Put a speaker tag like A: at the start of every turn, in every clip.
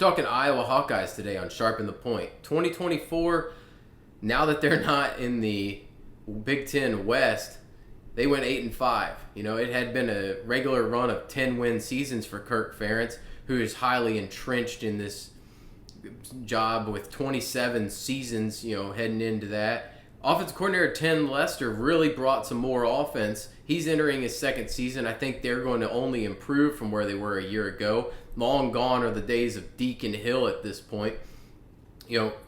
A: talking Iowa Hawkeyes today on Sharpen the Point. 2024, now that they're not in the Big Ten West, they went 8-5. You know, it had been a regular run of 10-win seasons for Kirk Ferentz, who is highly entrenched in this job with 27 seasons, heading into that. Offensive coordinator Tim Lester really brought some more offense. He's entering his second season. I think they're going to only improve from where they were a year ago. Long gone are the days of Deacon Hill at this point.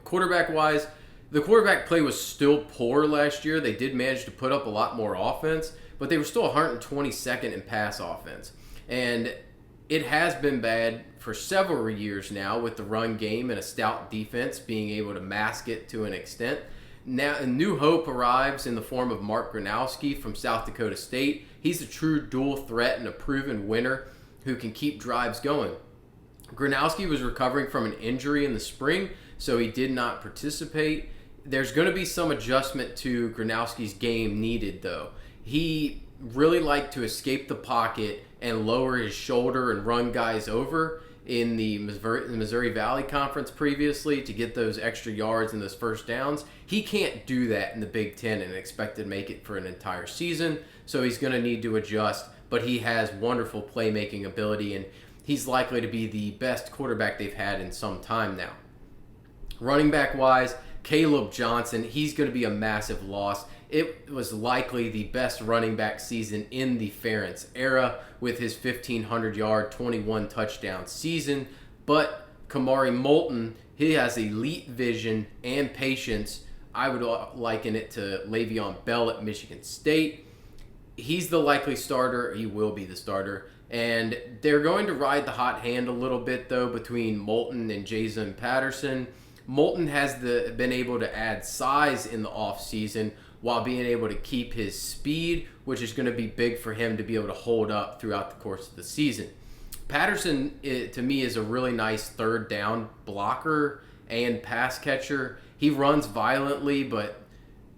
A: Quarterback-wise, the quarterback play was still poor last year. They did manage to put up a lot more offense, but they were still 122nd in pass offense. And it has been bad for several years now with the run game and a stout defense being able to mask it to an extent. Now, a new hope arrives in the form of Mark Gronowski from South Dakota State. He's a true dual threat and a proven winner who can keep drives going. Gronowski was recovering from an injury in the spring, so he did not participate. There's going to be some adjustment to Gronowski's game needed, though. He really liked to escape the pocket and lower his shoulder and run guys over in the Missouri Valley Conference previously to get those extra yards and those first downs. He can't do that in the Big Ten and expect to make it for an entire season, so he's going to need to adjust, but he has wonderful playmaking ability, and he's likely to be the best quarterback they've had in some time now. Running back-wise, Caleb Johnson, he's going to be a massive loss. It was likely the best running back season in the Ferentz era with his 1,500-yard, 21-touchdown season. But Kamari Moulton, he has elite vision and patience. I would liken it to Le'Veon Bell at Michigan State. He's the likely starter. He will be the starter. And they're going to ride the hot hand a little bit, though, between Moulton and Jason Patterson. Moulton has been able to add size in the offseason while being able to keep his speed, which is going to be big for him to be able to hold up throughout the course of the season. Patterson, to me, is a really nice third down blocker and pass catcher. He runs violently, but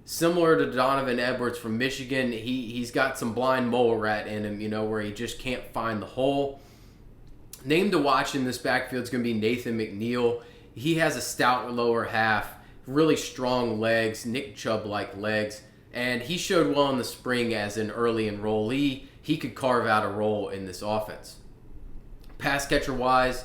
A: similar to Donovan Edwards from Michigan, he's got some blind mole rat in him, where he just can't find the hole. Name to watch in this backfield is going to be Nathan McNeil. He has a stout lower half, really strong legs, Nick Chubb-like legs, and he showed well in the spring as an early enrollee. He could carve out a role in this offense. Pass catcher-wise,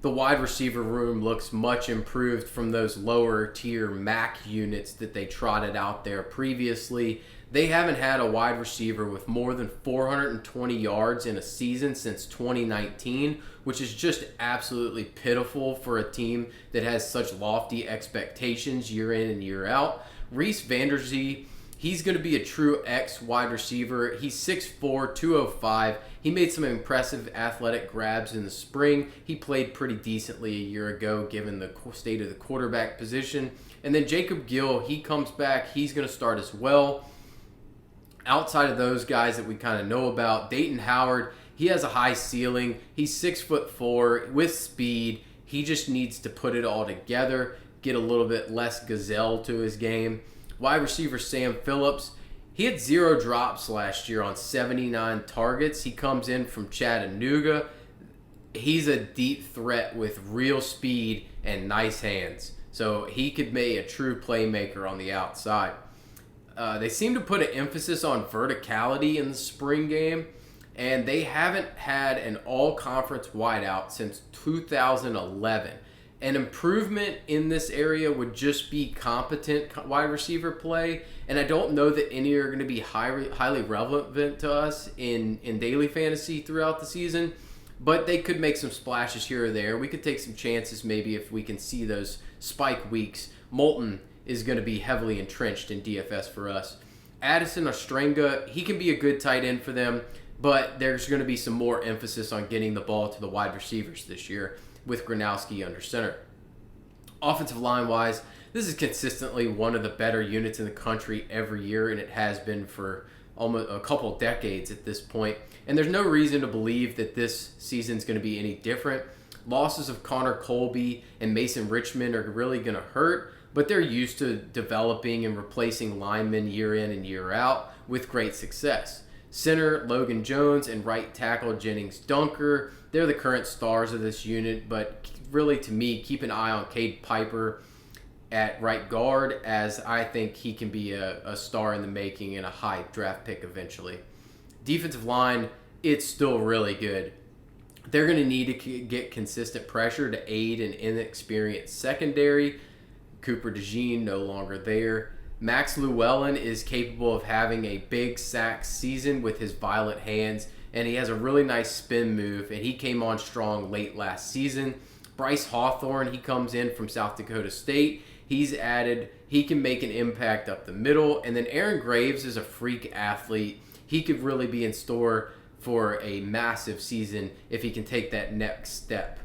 A: the wide receiver room looks much improved from those lower-tier MAC units that they trotted out there previously. They haven't had a wide receiver with more than 420 yards in a season since 2019, which is just absolutely pitiful for a team that has such lofty expectations year in and year out. Reese Vanderzee, he's going to be a true X wide receiver. He's 6'4", 205. He made some impressive athletic grabs in the spring. He played pretty decently a year ago given the state of the quarterback position. And then Jacob Gill, he comes back. He's going to start as well. Outside of those guys that we kind of know about, Dayton Howard, he has a high ceiling. He's 6'4" with speed. He just needs to put it all together, get a little bit less gazelle to his game. Wide receiver Sam Phillips, he had 0 drops last year on 79 targets. He comes in from Chattanooga. He's a deep threat with real speed and nice hands. So he could be a true playmaker on the outside. They seem to put an emphasis on verticality in the spring game, and they haven't had an all-conference wideout since 2011. An improvement in this area would just be competent wide receiver play, and I don't know that any are going to be highly relevant to us in daily fantasy throughout the season, but they could make some splashes here or there. We could take some chances maybe if we can see those spike weeks. Moulton is going to be heavily entrenched in DFS for us. Addison Ostrenga, he can be a good tight end for them, but there's going to be some more emphasis on getting the ball to the wide receivers this year with Gronowski under center. Offensive line-wise, this is consistently one of the better units in the country every year, and it has been for almost a couple decades at this point. And there's no reason to believe that this season's going to be any different. Losses of Connor Colby and Mason Richmond are really going to hurt, but they're used to developing and replacing linemen year in and year out with great success. Center, Logan Jones, and right tackle, Jennings Dunker. They're the current stars of this unit, but really, to me, keep an eye on Cade Piper at right guard, as I think he can be a star in the making and a high draft pick eventually. Defensive line, it's still really good. They're going to need to get consistent pressure to aid an inexperienced secondary. Cooper DeJean no longer there. Max Llewellyn is capable of having a big sack season with his violent hands, and he has a really nice spin move, and he came on strong late last season. Bryce Hawthorne, he comes in from South Dakota State. He's added, he can make an impact up the middle. And then Aaron Graves is a freak athlete. He could really be in store for a massive season if he can take that next step.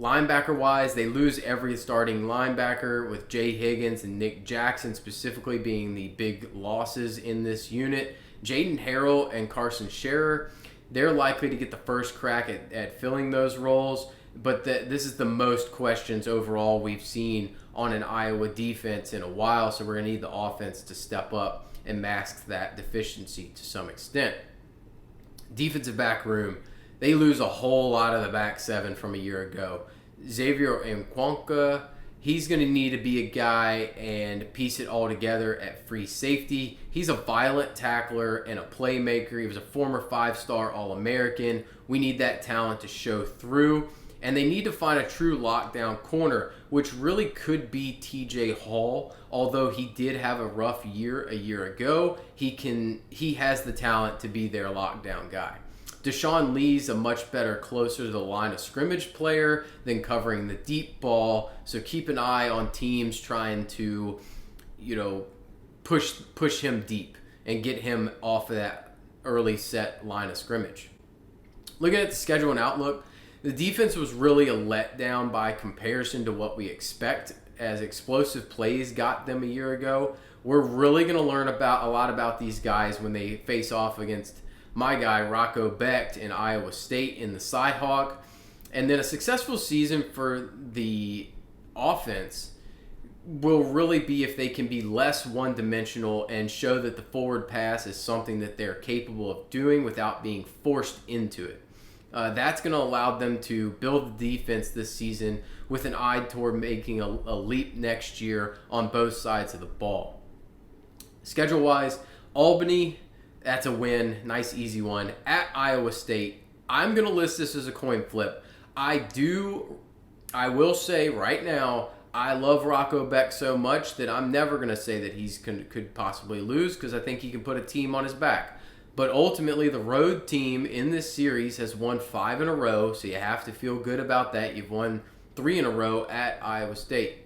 A: Linebacker-wise, they lose every starting linebacker, with Jay Higgins and Nick Jackson specifically being the big losses in this unit. Jaden Harrell and Carson Scherer, they're likely to get the first crack at filling those roles, but this is the most questions overall we've seen on an Iowa defense in a while, so we're going to need the offense to step up and mask that deficiency to some extent. Defensive back room, they lose a whole lot of the back seven from a year ago. Xavier Nwankpa, he's going to need to be a guy and piece it all together at free safety. He's a violent tackler and a playmaker. He was a former 5-star All-American. We need that talent to show through. And they need to find a true lockdown corner, which really could be TJ Hall. Although he did have a rough year a year ago, he has the talent to be their lockdown guy. Deshaun Lee's a much better closer to the line of scrimmage player than covering the deep ball. So keep an eye on teams trying to, push him deep and get him off of that early set line of scrimmage. Looking at the schedule and outlook, the defense was really a letdown by comparison to what we expect, as explosive plays got them a year ago. We're really going to learn a lot about these guys when they face off against my guy, Rocco Becht, in Iowa State in the Cyhawk. And then a successful season for the offense will really be if they can be less one-dimensional and show that the forward pass is something that they're capable of doing without being forced into it. That's going to allow them to build the defense this season with an eye toward making a leap next year on both sides of the ball. Schedule-wise, Albany, that's a win. Nice, easy one. At Iowa State, I'm going to list this as a coin flip. I will say right now, I love Rocco Becht so much that I'm never going to say that he could possibly lose, because I think he can put a team on his back. But ultimately, the road team in this series has won 5 in a row, so you have to feel good about that. You've won 3 in a row at Iowa State.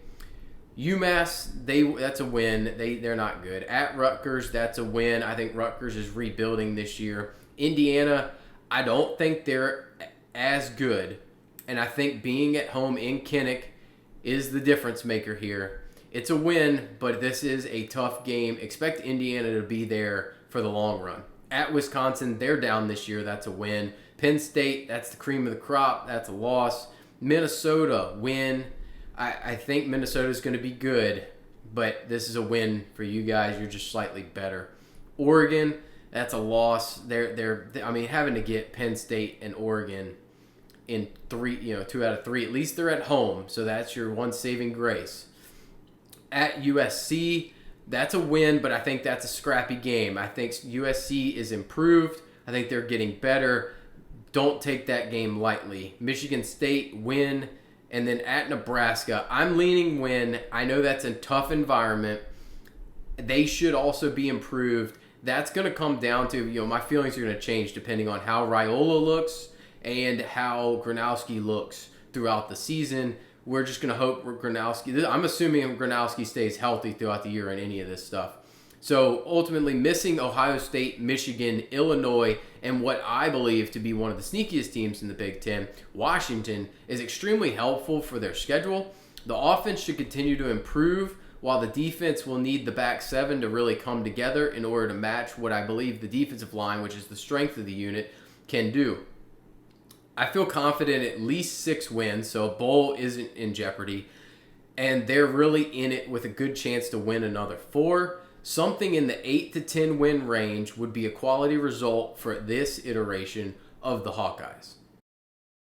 A: UMass, that's a win. They're not good. At Rutgers, that's a win. I think Rutgers is rebuilding this year. Indiana, I don't think they're as good, and I think being at home in Kinnick is the difference maker here. It's a win, but this is a tough game. Expect Indiana to be there for the long run. At Wisconsin, they're down this year. That's a win. Penn State, that's the cream of the crop. That's a loss. Minnesota, win. I think Minnesota's going to be good, but this is a win for you guys. You're just slightly better. Oregon, that's a loss. They're having to get Penn State and Oregon in 2 out of 3. At least they're at home, so that's your one saving grace. At USC, that's a win, but I think that's a scrappy game. I think USC is improved. I think they're getting better. Don't take that game lightly. Michigan State, win. And then at Nebraska, I'm leaning win. I know that's a tough environment. They should also be improved. That's going to come down to, my feelings are going to change depending on how Raiola looks and how Gronowski looks throughout the season. We're just going to hope Gronowski, I'm assuming Gronowski stays healthy throughout the year in any of this stuff. So ultimately, missing Ohio State, Michigan, Illinois, and what I believe to be one of the sneakiest teams in the Big Ten, Washington, is extremely helpful for their schedule. The offense should continue to improve, while the defense will need the back seven to really come together in order to match what I believe the defensive line, which is the strength of the unit, can do. I feel confident at least 6 wins, so a bowl isn't in jeopardy, and they're really in it with a good chance to win another 4. something in the 8 to 10 win range would be a quality result for this iteration of the Hawkeyes.